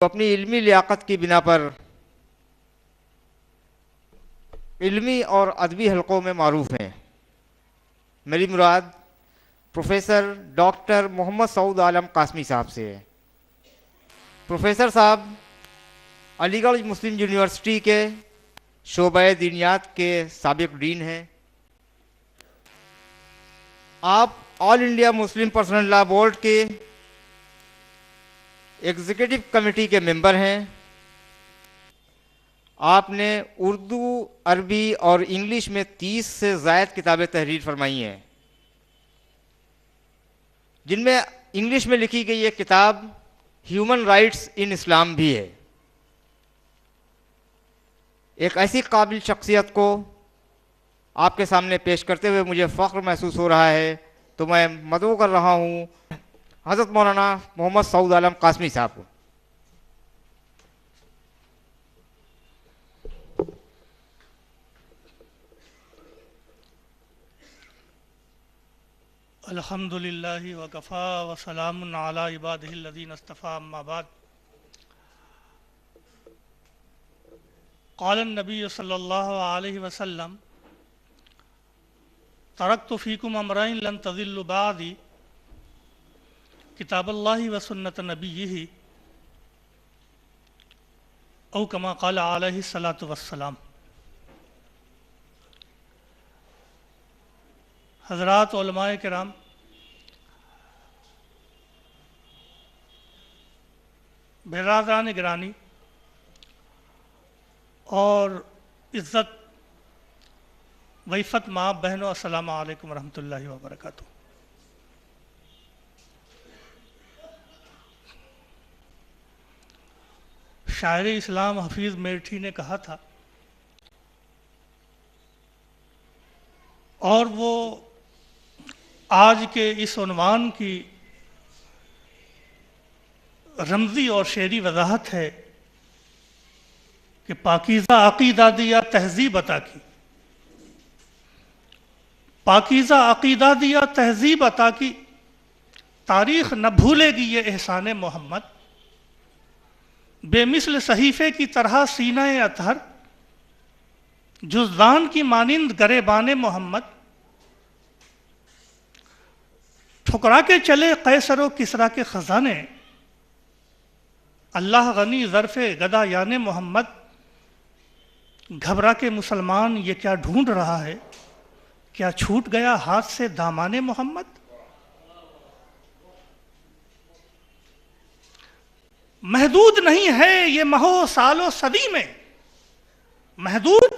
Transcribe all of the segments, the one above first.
اپنی علمی لیاقت کی بنا پر علمی اور ادبی حلقوں میں معروف ہیں۔ میری مراد پروفیسر ڈاکٹر محمد سعود عالم قاسمی صاحب سے ہے۔ پروفیسر صاحب علی گڑھ مسلم یونیورسٹی کے شعبہ دینیات کے سابق ڈین ہیں۔ آپ آل انڈیا مسلم پرسنل لا بورڈ کے ایگزیکٹو کمیٹی کے ممبر ہیں۔ آپ نے اردو، عربی اور انگلش میں 30 سے زائد کتابیں تحریر فرمائی ہیں، جن میں انگلش میں لکھی گئی یہ کتاب ہیومن رائٹس ان اسلام بھی ہے۔ ایک ایسی قابل شخصیت کو آپ کے سامنے پیش کرتے ہوئے مجھے فخر محسوس ہو رہا ہے، تو میں مدعو کر رہا ہوں حضرت مولانا محمد سعود عالم قاسمی صاحب کو۔ الحمد للہ وکفا وسلام علی عبادہ الذین اصطفیٰ، اما بعد۔ قال النبی صلی اللہ علیہ وسلم: ترکت فیکم امرین لن تضلوا بعدی، کتاب اللہ و سنت نبیہ، او کما قال علیہ الصلاۃ والسلام۔ حضرات علماء کرام، برادران گرامی اور عزت وعفت ماں بہنوں، السلام علیکم ورحمۃ اللہ وبرکاتہ۔ شاعر اسلام حفیظ میرٹھی نے کہا تھا، اور وہ آج کے اس عنوان کی رمزی اور شعری وضاحت ہے کہ پاکیزہ عقیدہ دیا تہذیب عطا کی، پاکیزہ عقیدہ دیا تہذیب عطا کی، تاریخ نہ بھولے گی یہ احسان محمد، بے مثل صحیفے کی طرح سینہ اطہر، جزدان کی مانند گریبان محمد، ٹھکرا کے چلے قیصر و کسریٰ کے خزانے، اللہ غنی ظرف گدا یان محمد، گھبرا کے مسلمان یہ کیا ڈھونڈ رہا ہے، کیا چھوٹ گیا ہاتھ سے دامان محمد۔ محدود نہیں ہے یہ مہو سال و صدی میں، محدود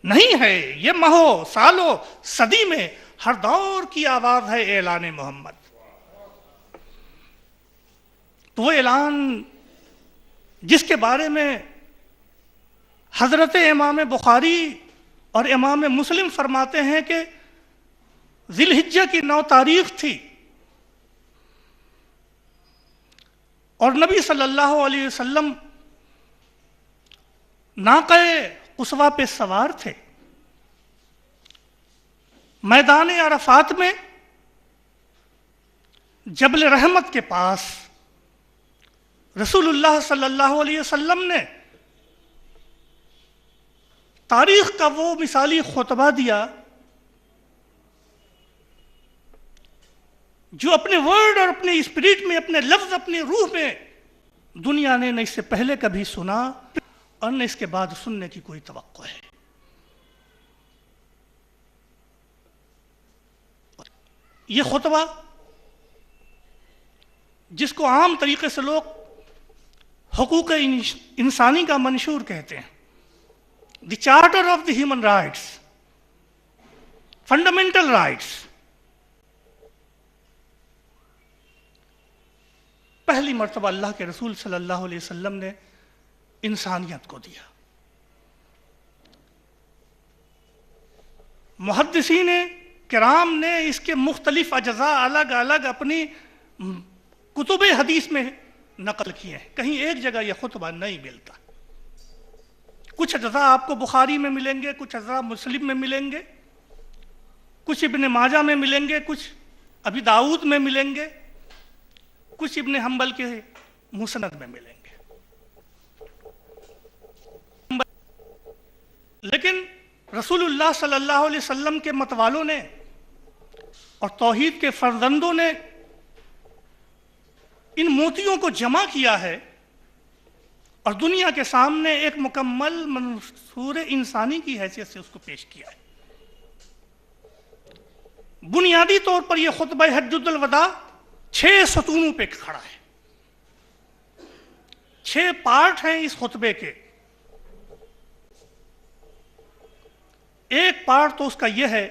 نہیں ہے یہ مہو سال و صدی میں، ہر دور کی آواز ہے اعلان محمد۔ تو وہ اعلان جس کے بارے میں حضرت امام بخاری اور امام مسلم فرماتے ہیں کہ ذی الحجہ کی 9 تاریخ تھی، اور نبی صلی اللہ علیہ وسلم ناقہ قصویٰ پہ سوار تھے، میدان عرفات میں جبل رحمت کے پاس رسول اللہ صلی اللہ علیہ وسلم نے تاریخ کا وہ مثالی خطبہ دیا جو اپنے ورڈ اور اپنے اسپرٹ میں، اپنے لفظ، اپنی روح میں دنیا نے نہ اس سے پہلے کبھی سنا اور نہ اس کے بعد سننے کی کوئی توقع ہے۔ یہ خطبہ جس کو عام طریقے سے لوگ حقوق انسانی کا منشور کہتے ہیں، the charter of the human rights, fundamental rights, پہلی مرتبہ اللہ کے رسول صلی اللہ علیہ وسلم نے انسانیت کو دیا۔ محدثین کرام نے اس کے مختلف اجزاء الگ الگ اپنی کتب حدیث میں نقل کیے ہیں، کہیں ایک جگہ یہ خطبہ نہیں ملتا۔ کچھ اجزاء آپ کو بخاری میں ملیں گے، کچھ اجزاء مسلم میں ملیں گے، کچھ ابن ماجہ میں ملیں گے، کچھ ابی داؤد میں ملیں گے، کچھ ابن حنبل کے مسند میں ملیں گے۔ لیکن رسول اللہ صلی اللہ علیہ وسلم کے متوالوں نے اور توحید کے فرزندوں نے ان موتیوں کو جمع کیا ہے اور دنیا کے سامنے ایک مکمل منصور انسانی کی حیثیت سے اس کو پیش کیا ہے۔ بنیادی طور پر یہ خطبہ حجۃ الوداع 6 ستونوں پہ کھڑا ہے، 6 پارٹ ہیں اس خطبے کے۔ ایک پارٹ تو اس کا یہ ہے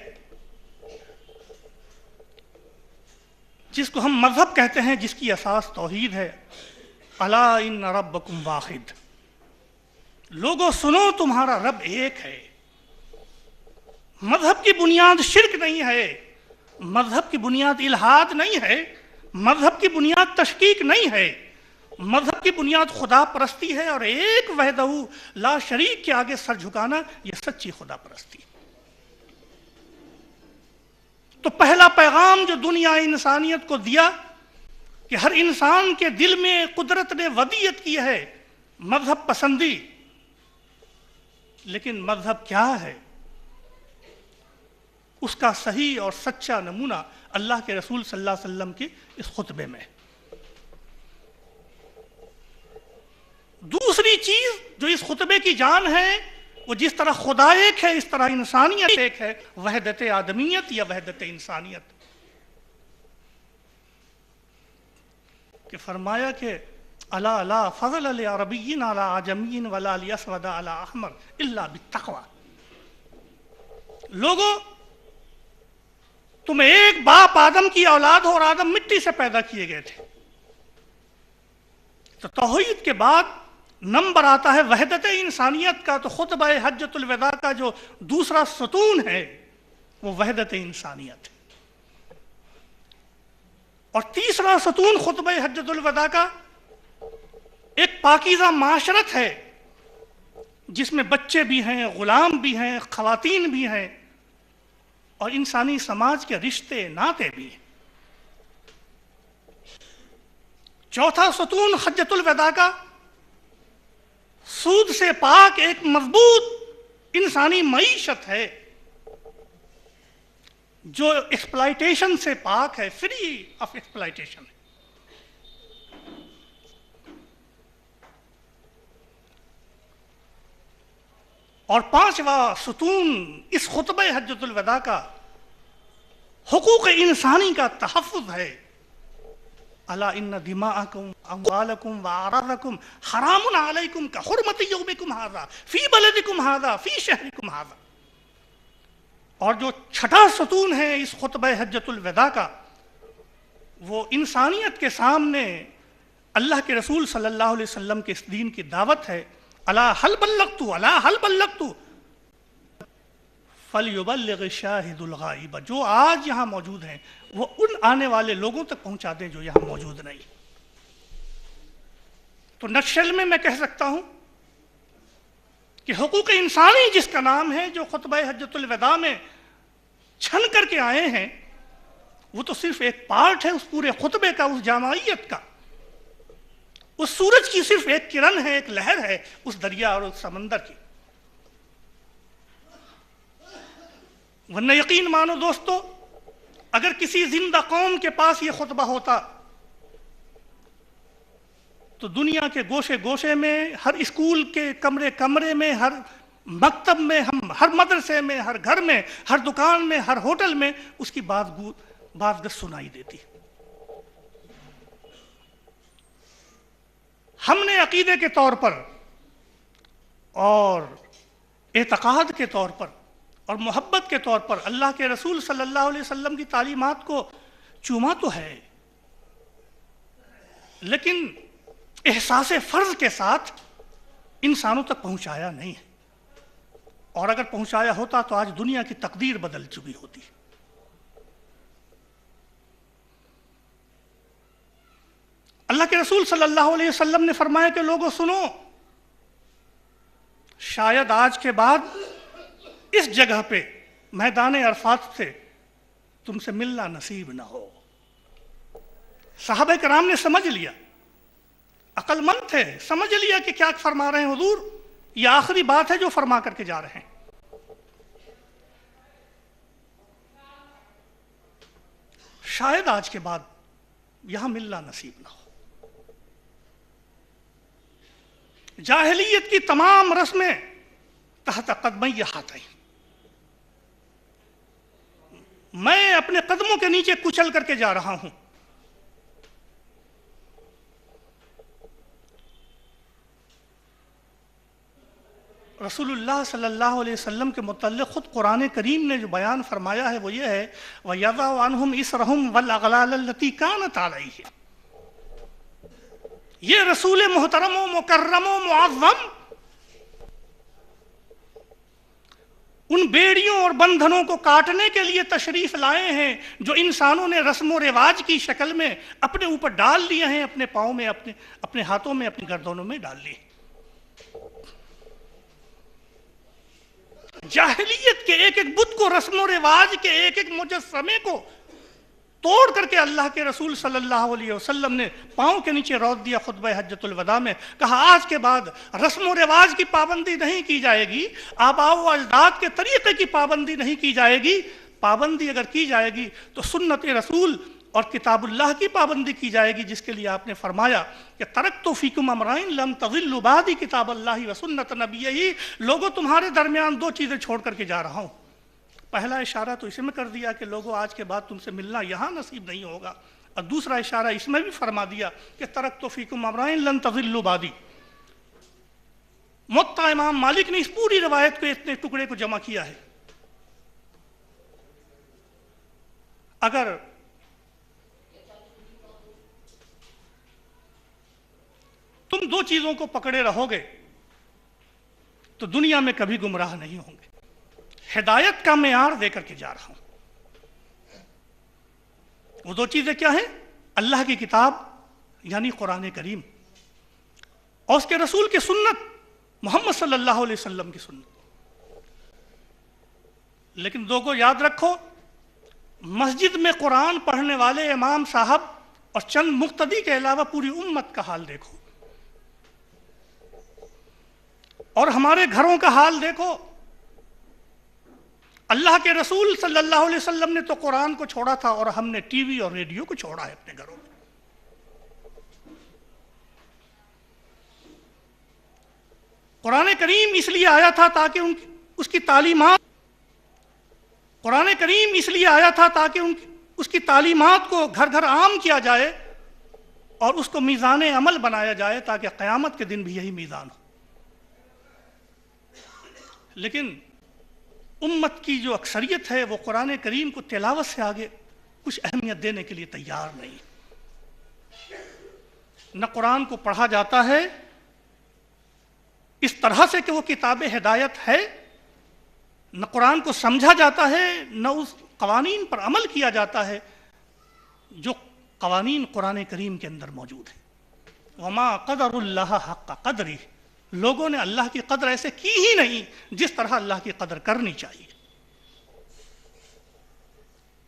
جس کو ہم مذہب کہتے ہیں، جس کی اساس توحید ہے۔ الا ان ربکم واحد، لوگوں سنو تمہارا رب ایک ہے۔ مذہب کی بنیاد شرک نہیں ہے، مذہب کی بنیاد الحاد نہیں ہے، مذہب کی بنیاد تشکیک نہیں ہے، مذہب کی بنیاد خدا پرستی ہے، اور ایک وحدہ لا شریک کے آگے سر جھکانا یہ سچی خدا پرستی۔ تو پہلا پیغام جو دنیا انسانیت کو دیا کہ ہر انسان کے دل میں قدرت نے ودیعت کی ہے مذہب پسندی، لیکن مذہب کیا ہے اس کا صحیح اور سچا نمونہ اللہ کے رسول صلی اللہ علیہ وسلم کے اس خطبے میں۔ دوسری چیز جو اس خطبے کی جان ہے، وہ جس طرح خدا ایک ہے اس طرح انسانیت ایک ہے، وحدت آدمیت یا وحدت انسانیت۔ کہ فرمایا کہ الا لا فضل لعربی علی عجمی ولا لاسود علی احمر الا بالتقوی، لوگوں تم ایک باپ آدم کی اولاد ہو اور آدم مٹی سے پیدا کیے گئے تھے۔ تو توحید کے بعد نمبر آتا ہے وحدت انسانیت کا، تو خطبہ حجۃ الوداع کا جو دوسرا ستون ہے وہ وحدت انسانیت ہے، اور تیسرا ستون خطبہ حجۃ الوداع کا ایک پاکیزہ معاشرت ہے جس میں بچے بھی ہیں، غلام بھی ہیں، خواتین بھی ہیں، اور انسانی سماج کے رشتے ناطے بھی ہیں۔ چوتھا ستون حجۃ الوداع کا سود سے پاک ایک مضبوط انسانی معیشت ہے جو ایکسپلائٹیشن سے پاک ہے، فری آف ایکسپلائٹیشن ہے۔ اور پانچواں ستون اس خطبہ حجۃ الوداع کا حقوق انسانی کا تحفظ ہے۔ الا ان دماءکم اموالکم واعراضکم حرام علیکم کحرمت یومکم ھذا فی بلدکم ھذا فی شہرکم ھذا۔ اور جو چھٹا ستون ہے اس خطبہ حجۃ الوداع کا، وہ انسانیت کے سامنے اللہ کے رسول صلی اللہ علیہ وسلم کے اس دین کی دعوت ہے۔ الا هل بلغت الا هل بلغت فلیبلغ الشاہد الغائب، جو آج یہاں موجود ہیں وہ ان آنے والے لوگوں تک پہنچا دیں جو یہاں موجود نہیں۔ تو نٹشل میں کہہ سکتا ہوں کہ حقوق انسانی جس کا نام ہے، جو خطبہ حجۃ الوداع میں چھن کر کے آئے ہیں، وہ تو صرف ایک پارٹ ہے اس پورے خطبے کا، اس جامعیت کا۔ اس سورج کی صرف ایک کرن ہے، ایک لہر ہے اس دریا اور اس سمندر کی۔ ورنہ یقین مانو دوستو، اگر کسی زندہ قوم کے پاس یہ خطبہ ہوتا تو دنیا کے گوشے گوشے میں، ہر اسکول کے کمرے کمرے میں، ہر مکتب میں، ہر مدرسے میں، ہر گھر میں، ہر دکان میں، ہر ہوٹل میں اس کی بات سنائی دیتی۔ ہم نے عقیدے کے طور پر اور اعتقاد کے طور پر اور محبت کے طور پر اللہ کے رسول صلی اللہ علیہ وسلم کی تعلیمات کو چوما تو ہے، لیکن احساس فرض کے ساتھ انسانوں تک پہنچایا نہیں ہے، اور اگر پہنچایا ہوتا تو آج دنیا کی تقدیر بدل چکی ہوتی۔ اللہ کے رسول صلی اللہ علیہ وسلم نے فرمایا کہ لوگوں سنو، شاید آج کے بعد اس جگہ پہ میدان عرفات سے تم سے ملنا نصیب نہ ہو۔ صحابہ کرام نے سمجھ لیا، عقل مند تھے، سمجھ لیا کہ کیا فرما رہے ہیں حضور، یہ آخری بات ہے جو فرما کر کے جا رہے ہیں۔ شاید آج کے بعد یہاں ملنا نصیب نہ ہو۔ جاہلیت کی تمام رسمیں تحت قدمی ہاتھیں، میں اپنے قدموں کے نیچے کچل کر کے جا رہا ہوں۔ رسول اللہ صلی اللہ علیہ وسلم کے متعلق خود قرآن کریم نے جو بیان فرمایا ہے وہ یہ ہے وَيَضَعُ عَنْهُمْ إِصْرَهُمْ وَالْأَغْلَالَ الَّتِي كَانَتْ عَلَيْهِمْ۔ یہ رسول محترم و مکرم و معظم ان بیڑیوں اور بندھنوں کو کاٹنے کے لیے تشریف لائے ہیں جو انسانوں نے رسم و رواج کی شکل میں اپنے اوپر ڈال لیے ہیں، اپنے پاؤں میں، اپنے ہاتھوں میں، اپنی گردنوں میں ڈال لیے۔ جاہلیت کے ایک ایک بت کو، رسم و رواج کے ایک ایک مجسمے کو توڑ کر کے اللہ کے رسول صلی اللہ علیہ وسلم نے پاؤں کے نیچے روت دیا خطبہ حجۃ الوداع میں۔ کہا آج کے بعد رسم و رواج کی پابندی نہیں کی جائے گی، آباء و اجداد کے طریقے کی پابندی نہیں کی جائے گی، پابندی اگر کی جائے گی تو سنت رسول اور کتاب اللہ کی پابندی کی جائے گی، جس کے لیے آپ نے فرمایا کہ ترکت فیکم امرین لم تضلوا بعدی کتاب اللہ و سنت نبیہ۔ لوگوں تمہارے درمیان دو چیزیں چھوڑ کر کے جا رہا ہوں۔ پہلا اشارہ تو اس میں کر دیا کہ لوگوں آج کے بعد تم سے ملنا یہاں نصیب نہیں ہوگا، اور دوسرا اشارہ اس میں بھی فرما دیا کہ ترکت فیکم امرین لن تضلوا بعدی۔ موطا امام مالک نے اس پوری روایت کو اتنے ٹکڑے کو جمع کیا ہے۔ اگر تم دو چیزوں کو پکڑے رہو گے تو دنیا میں کبھی گمراہ نہیں ہوں گے۔ ہدایت کا معیار دے کر کے جا رہا ہوں۔ وہ دو چیزیں کیا ہیں؟ اللہ کی کتاب یعنی قرآن کریم، اور اس کے رسول کی سنت، محمد صلی اللہ علیہ وسلم کی سنت۔ لیکن دو کو یاد رکھو، مسجد میں قرآن پڑھنے والے امام صاحب اور چند مقتدی کے علاوہ پوری امت کا حال دیکھو، اور ہمارے گھروں کا حال دیکھو۔ اللہ کے رسول صلی اللہ علیہ وسلم نے تو قرآن کو چھوڑا تھا، اور ہم نے ٹی وی اور ریڈیو کو چھوڑا ہے اپنے گھروں میں۔ قرآن کریم اس لیے آیا تھا تاکہ اس کی تعلیمات قرآن کریم اس لیے آیا تھا تاکہ اس کی تعلیمات کو گھر گھر عام کیا جائے اور اس کو میزان عمل بنایا جائے، تاکہ قیامت کے دن بھی یہی میزان ہو۔ لیکن امت کی جو اکثریت ہے وہ قرآن کریم کو تلاوت سے آگے کچھ اہمیت دینے کے لیے تیار نہیں۔ نہ قرآن کو پڑھا جاتا ہے اس طرح سے کہ وہ کتاب ہدایت ہے، نہ قرآن کو سمجھا جاتا ہے، نہ اس قوانین پر عمل کیا جاتا ہے جو قوانین قرآن کریم کے اندر موجود ہیں۔ وما قدر اللہ حق قدرہ، لوگوں نے اللہ کی قدر ایسے کی ہی نہیں جس طرح اللہ کی قدر کرنی چاہیے۔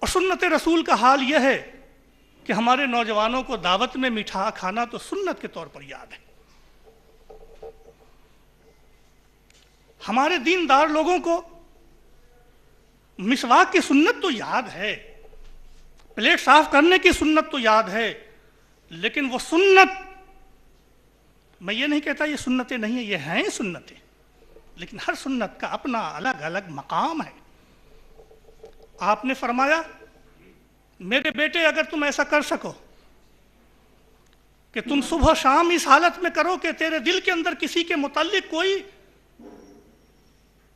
اور سنت رسول کا حال یہ ہے کہ ہمارے نوجوانوں کو دعوت میں مٹھا کھانا تو سنت کے طور پر یاد ہے۔ ہمارے دیندار لوگوں کو مسواک کی سنت تو یاد ہے، پلیٹ صاف کرنے کی سنت تو یاد ہے، لیکن وہ سنت، میں یہ نہیں کہتا یہ سنتیں نہیں ہیں، یہ ہیں سنتیں، لیکن ہر سنت کا اپنا الگ الگ مقام ہے۔ آپ نے فرمایا میرے بیٹے اگر تم ایسا کر سکو کہ تم صبح شام اس حالت میں کرو کہ تیرے دل کے اندر کسی کے متعلق کوئی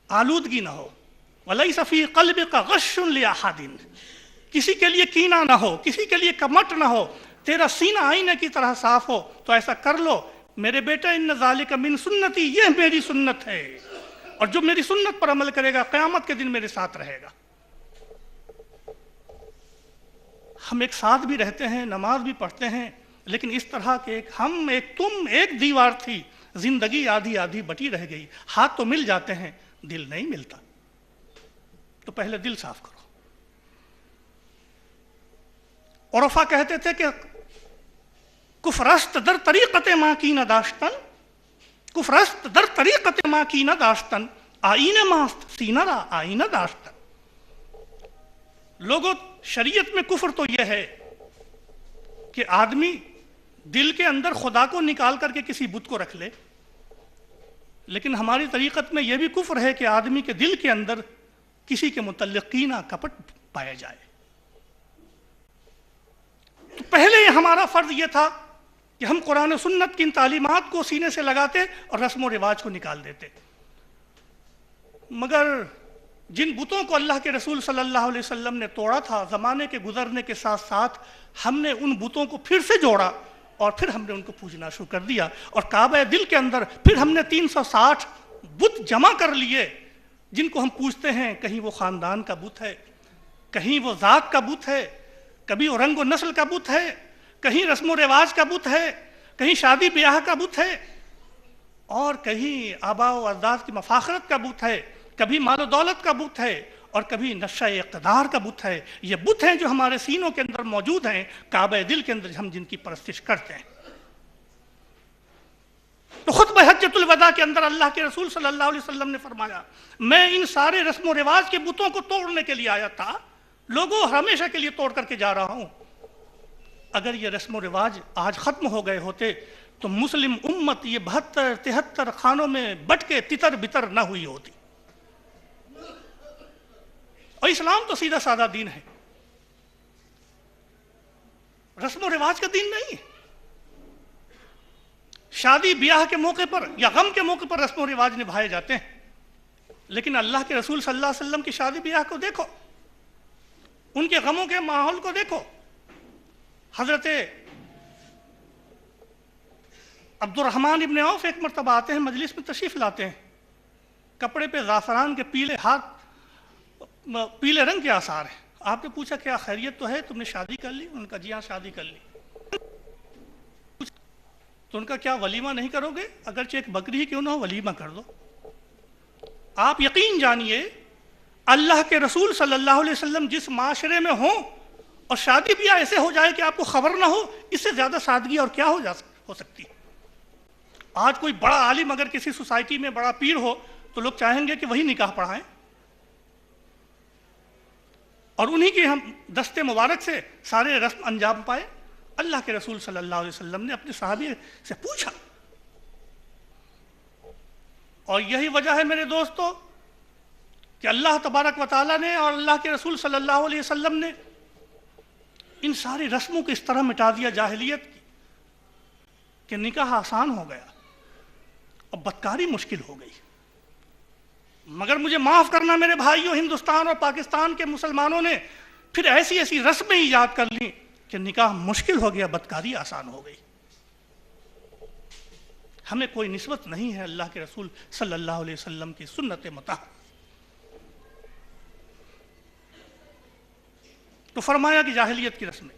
آلودگی نہ ہو، وَلَيْسَ فِي قَلْبِكَ غَشٌّ لِأَحَدٍ، کسی کے لیے کینہ نہ ہو، کسی کے لیے کمٹ نہ ہو، تیرا سینہ آئینے کی طرح صاف ہو، تو ایسا کر لو میرے بیٹا، ان ذالک من سنتی، یہ میری سنت ہے، اور جو میری سنت پر عمل کرے گا قیامت کے دن میرے ساتھ رہے گا۔ ہم ایک ساتھ بھی رہتے ہیں، نماز بھی پڑھتے ہیں، لیکن اس طرح کے ہم ایک تم ایک دیوار تھی، زندگی آدھی آدھی بٹی رہ گئی، ہاتھ تو مل جاتے ہیں، دل نہیں ملتا، تو پہلے دل صاف کرو۔ عرفا کہتے تھے کہ کفرست در طریقت ما کین داشتن، کفرست در طریقت ما کین داشتن، آئین ماست سینہ را آئینہ داشتن۔ لوگوں شریعت میں کفر تو یہ ہے کہ آدمی دل کے اندر خدا کو نکال کر کے کسی بت کو رکھ لے، لیکن ہماری طریقت میں یہ بھی کفر ہے کہ آدمی کے دل کے اندر کسی کے متعلق کینہ کپٹ پایا جائے۔ تو پہلے ہمارا فرض یہ تھا کہ ہم قرآن و سنت کی ان تعلیمات کو سینے سے لگاتے اور رسم و رواج کو نکال دیتے، مگر جن بتوں کو اللہ کے رسول صلی اللہ علیہ وسلم نے توڑا تھا، زمانے کے گزرنے کے ساتھ ساتھ ہم نے ان بتوں کو پھر سے جوڑا اور پھر ہم نے ان کو پوجنا شروع کر دیا، اور کعبہ دل کے اندر پھر ہم نے 360 بت جمع کر لیے جن کو ہم پوجتے ہیں۔ کہیں وہ خاندان کا بت ہے، کہیں وہ ذات کا بت ہے، کبھی وہ رنگ و نسل کا بت ہے، کہیں رسم و رواج کا بت ہے، کہیں شادی بیاہ کا بت ہے، اور کہیں آباء و اجداد کی مفاخرت کا بت ہے، کبھی مال و دولت کا بت ہے، اور کبھی نشہ اقتدار کا بت ہے۔ یہ بت ہیں جو ہمارے سینوں کے اندر موجود ہیں، کعبہ دل کے اندر ہم جن کی پرستش کرتے ہیں۔ تو خطبہ حجۃ الوداع کے اندر اللہ کے رسول صلی اللہ علیہ وسلم نے فرمایا، میں ان سارے رسم و رواج کے بتوں کو توڑنے کے لیے آیا تھا، لوگوں ہمیشہ کے لیے توڑ کر کے جا رہا ہوں۔ اگر یہ رسم و رواج آج ختم ہو گئے ہوتے تو مسلم امت یہ 72-73 خانوں میں بٹ کے تتر بتر نہ ہوئی ہوتی۔ اور اسلام تو سیدھا سادہ دین ہے، رسم و رواج کا دین نہیں ہے۔ شادی بیاہ کے موقع پر یا غم کے موقع پر رسم و رواج نبھائے جاتے ہیں، لیکن اللہ کے رسول صلی اللہ علیہ وسلم کی شادی بیاہ کو دیکھو، ان کے غموں کے ماحول کو دیکھو۔ حضرت عبد الرحمن ابن عوف ایک مرتبہ آتے ہیں، مجلس میں تشریف لاتے ہیں، کپڑے پہ زعفران کے پیلے رنگ کے آثار ہیں۔ آپ نے پوچھا کیا خیریت تو ہے، تم نے شادی کر لی؟ ان کا جی ہاں شادی کر لی۔ تو ان کا کیا ولیمہ نہیں کرو گے؟ اگرچہ ایک بکری ہی کیوں نہ ہو، ولیمہ کر دو۔ آپ یقین جانیے اللہ کے رسول صلی اللہ علیہ وسلم جس معاشرے میں ہوں اور شادی بیاہ ایسے ہو جائے کہ آپ کو خبر نہ ہو، اس سے زیادہ سادگی اور کیا ہو سکتی۔ آج کوئی بڑا عالم اگر کسی سوسائٹی میں بڑا پیر ہو تو لوگ چاہیں گے کہ وہی نکاح پڑھائیں، اور انہی کے ہم دستے مبارک سے سارے رسم انجام پائے۔ اللہ کے رسول صلی اللہ علیہ وسلم نے اپنے صحابی سے پوچھا، اور یہی وجہ ہے میرے دوستو کہ اللہ تبارک و تعالیٰ نے اور اللہ کے رسول صلی اللہ علیہ وسلم نے ان ساری رسموں کو اس طرح مٹا دیا جاہلیت کی کہ نکاح آسان ہو گیا اور بدکاری مشکل ہو گئی۔ مگر مجھے معاف کرنا میرے بھائیوں، ہندوستان اور پاکستان کے مسلمانوں نے پھر ایسی ایسی رسمیں ایجاد کر لیں کہ نکاح مشکل ہو گیا، بدکاری آسان ہو گئی۔ ہمیں کوئی نسبت نہیں ہے اللہ کے رسول صلی اللہ علیہ وسلم کی سنت مطہرہ۔ تو فرمایا کہ جاہلیت کی رسمیں،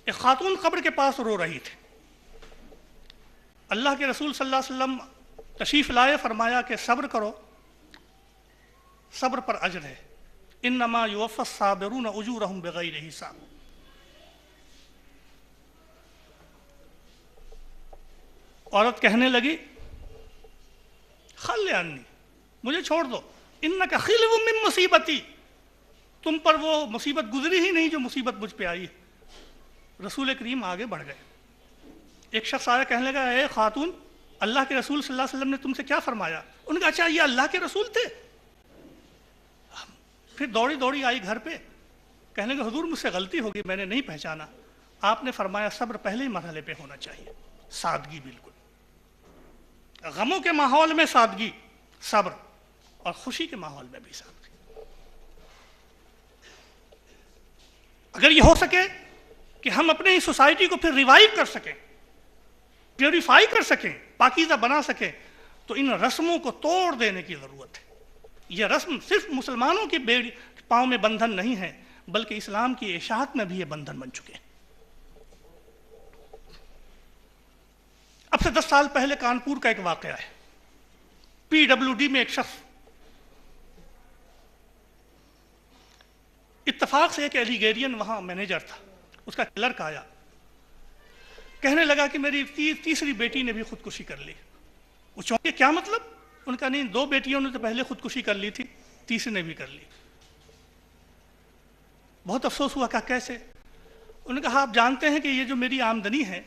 ایک خاتون قبر کے پاس رو رہی تھی، اللہ کے رسول صلی اللہ علیہ وسلم تشریف لائے، فرمایا کہ صبر کرو، صبر پر اجر ہے، انما یوفی الصابرون اجورہم بغیر حساب۔ عورت کہنے لگی خل عنی، مجھے چھوڑ دو، انک خلو من مصیبتی، تم پر وہ مصیبت گزری ہی نہیں جو مصیبت مجھ پہ آئی ہے۔ رسول کریم آگے بڑھ گئے، ایک شخص آیا کہنے لگا اے خاتون، اللہ کے رسول صلی اللہ علیہ وسلم نے تم سے کیا فرمایا؟ انہوں نے کہا اچھا یہ اللہ کے رسول تھے؟ پھر دوڑی دوڑی آئی گھر پہ، کہنے لگا حضور مجھ سے غلطی ہوگی، میں نے نہیں پہچانا۔ آپ نے فرمایا صبر پہلے ہی مرحلے پہ ہونا چاہیے، سادگی، بالکل غموں کے ماحول میں سادگی، صبر، اور خوشی کے ماحول میں بھی سادگی۔ اگر یہ ہو سکے کہ ہم اپنے ہی سوسائٹی کو پھر ریوائیو کر سکیں، پیوریفائی کر سکیں، پاکیزہ بنا سکیں، تو ان رسموں کو توڑ دینے کی ضرورت ہے۔ یہ رسم صرف مسلمانوں کے پاؤں میں بندھن نہیں ہے، بلکہ اسلام کی اشاعت میں بھی یہ بندھن بن چکے ہیں۔ اب سے 10 سال پہلے کانپور کا ایک واقعہ ہے، پی ڈبلیو ڈی میں ایک شخص اتفاق سے ایک ایلیگیرین وہاں مینیجر تھا، اس کا کلرک آیا، کہنے لگا کہ میری تیسری بیٹی نے بھی خودکشی کر لی۔ وہ چونکے کیا مطلب؟ ان کا نہیں، 2 بیٹیوں نے تو پہلے خودکشی کر لی تھی، تیسری نے بھی کر لی۔ بہت افسوس ہوا، کہا کیسے؟ انہوں نے کہا آپ جانتے ہیں کہ یہ جو میری آمدنی ہے